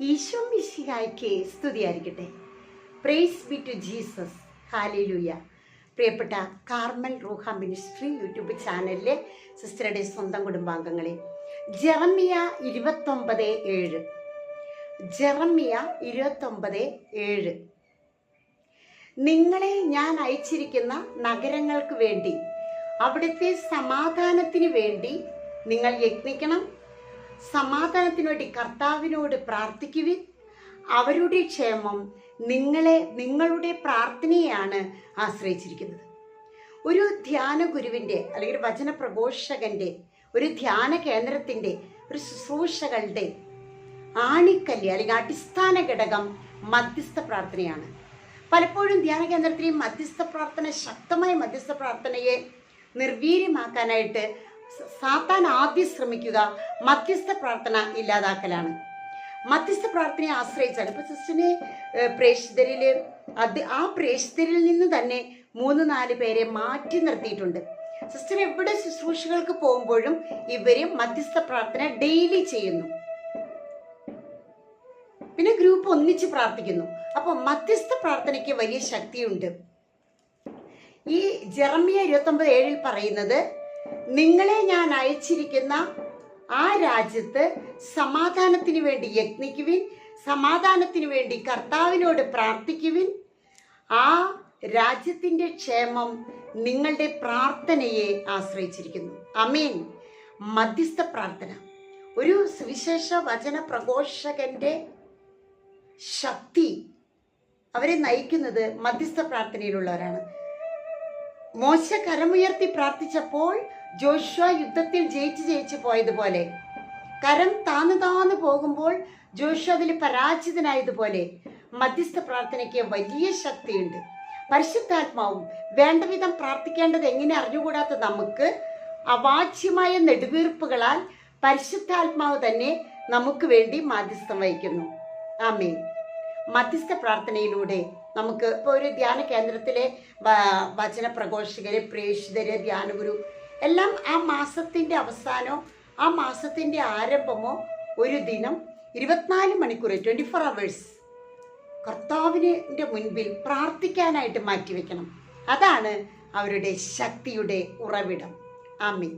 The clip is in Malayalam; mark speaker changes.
Speaker 1: ഈശോ മിശിഹായ്ക്ക് സ്തുതിയായിരിക്കട്ടെ. Praise be to Jesus. Hallelujah. പ്രിയപ്പെട്ട കാർമൽ റൂഹ മിനിസ്ട്രി യൂട്യൂബ് ചാനലിലെ സിസ്റ്ററുടെ സ്വന്തം കുടുംബാംഗങ്ങളെ, ജെറമ്യ 29:7. ജെറമ്യ 29:7. നിങ്ങളെ ഞാൻ അയച്ചിരിക്കുന്ന നഗരങ്ങൾക്ക് വേണ്ടി, അവിടുത്തെ സമാധാനത്തിന് വേണ്ടി നിങ്ങൾ യത്നിക്കണം. സമാധാനത്തിന് വേണ്ടി കർത്താവിനോട് പ്രാർത്ഥിക്കുവിൻ. അവരുടെ ക്ഷേമം നിങ്ങളുടെ പ്രാർത്ഥനയെയാണ് ആശ്രയിച്ചിരിക്കുന്നത്. ഒരു ധ്യാന ഗുരുവിൻ്റെ അല്ലെങ്കിൽ വചന പ്രഘോഷകൻ്റെ, ഒരു ധ്യാന കേന്ദ്രത്തിൻ്റെ, ഒരു ശുശ്രൂഷകളുടെ ആണിക്കല്ല് അല്ലെങ്കിൽ അടിസ്ഥാന ഘടകം മധ്യസ്ഥ പ്രാർത്ഥനയാണ്. പലപ്പോഴും ധ്യാന കേന്ദ്രത്തിൽ മധ്യസ്ഥ പ്രാർത്ഥന, ശക്തമായ മധ്യസ്ഥ പ്രാർത്ഥനയെ നിർവീര്യമാക്കാനായിട്ട് സാത്താൻ ആദ്യം ശ്രമിക്കുക മധ്യസ്ഥ പ്രാർത്ഥന ഇല്ലാതാക്കലാണ്. മധ്യസ്ഥ പ്രാർത്ഥനയെ ആശ്രയിച്ചാണ്. ഇപ്പൊ സിസ്റ്ററിനെ ആ പ്രേക്ഷിതരിൽ നിന്ന് തന്നെ 3-4 പേരെ മാറ്റി നിർത്തിയിട്ടുണ്ട്. സിസ്റ്റർ എവിടെ ശുശ്രൂഷകൾക്ക് പോകുമ്പോഴും ഇവര് മധ്യസ്ഥ പ്രാർത്ഥന ഡെയിലി ചെയ്യുന്നു. പിന്നെ ഗ്രൂപ്പ് ഒന്നിച്ച് പ്രാർത്ഥിക്കുന്നു. അപ്പോൾ മധ്യസ്ഥ പ്രാർത്ഥനയ്ക്ക് വലിയ ശക്തിയുണ്ട്. ഈ ജെറമ്യ 29:7 പറയുന്നത്, നിങ്ങളെ ഞാൻ അയച്ചിരിക്കുന്ന ആ രാജ്യത്ത് സമാധാനത്തിന് വേണ്ടി യത്നിക്കുവിൻ, സമാധാനത്തിന് വേണ്ടി കർത്താവിനോട് പ്രാർത്ഥിക്കുവിൻ. ആ രാജ്യത്തിൻ്റെ ക്ഷേമം നിങ്ങളുടെ പ്രാർത്ഥനയെ ആശ്രയിച്ചിരിക്കുന്നു. ആമേൻ. മധ്യസ്ഥ പ്രാർത്ഥന, ഒരു സുവിശേഷ വചന പ്രഘോഷകന്റെ ശക്തി, അവരെ നയിക്കുന്നത് മധ്യസ്ഥ പ്രാർത്ഥനയിലുള്ളവരാണ്. മോശ കരമുയർത്തി പ്രാർത്ഥിച്ചപ്പോൾ ജോഷുവ യുദ്ധത്തിൽ ജയിച്ച് പോയതുപോലെ, കരം താന്നു പോകുമ്പോൾ ജോഷുവ അതിൽ പരാജിതനായതുപോലെ മധ്യസ്ഥ പ്രാർത്ഥനയ്ക്ക് വലിയ ശക്തിയുണ്ട്. പരിശുദ്ധാത്മാവും വേണ്ട വിധം പ്രാർത്ഥിക്കേണ്ടത് എങ്ങനെ അറിഞ്ഞുകൂടാത്ത നമുക്ക് അവാച്യമായ നെടുവീർപ്പുകളാൽ പരിശുദ്ധാത്മാവ് തന്നെ നമുക്ക് വേണ്ടി മാധ്യസ്ഥം വഹിക്കുന്നു. ആമേൻ. മധ്യസ്ഥ പ്രാർത്ഥനയിലൂടെ നമുക്ക് ഇപ്പോൾ ഒരു ധ്യാന കേന്ദ്രത്തിലെ വചന പ്രഘോഷകര്, പ്രേക്ഷിതര്, ധ്യാനഗുരു എല്ലാം ആ മാസത്തിൻ്റെ അവസാനമോ ആ മാസത്തിൻ്റെ ആരംഭമോ ഒരു ദിനം 24 മണിക്കൂർ 24 hours കർത്താവിൻ്റെ മുൻപിൽ പ്രാർത്ഥിക്കാനായിട്ട് മാറ്റിവെക്കണം. അതാണ് അവരുടെ ശക്തിയുടെ ഉറവിടം. ആമേൻ.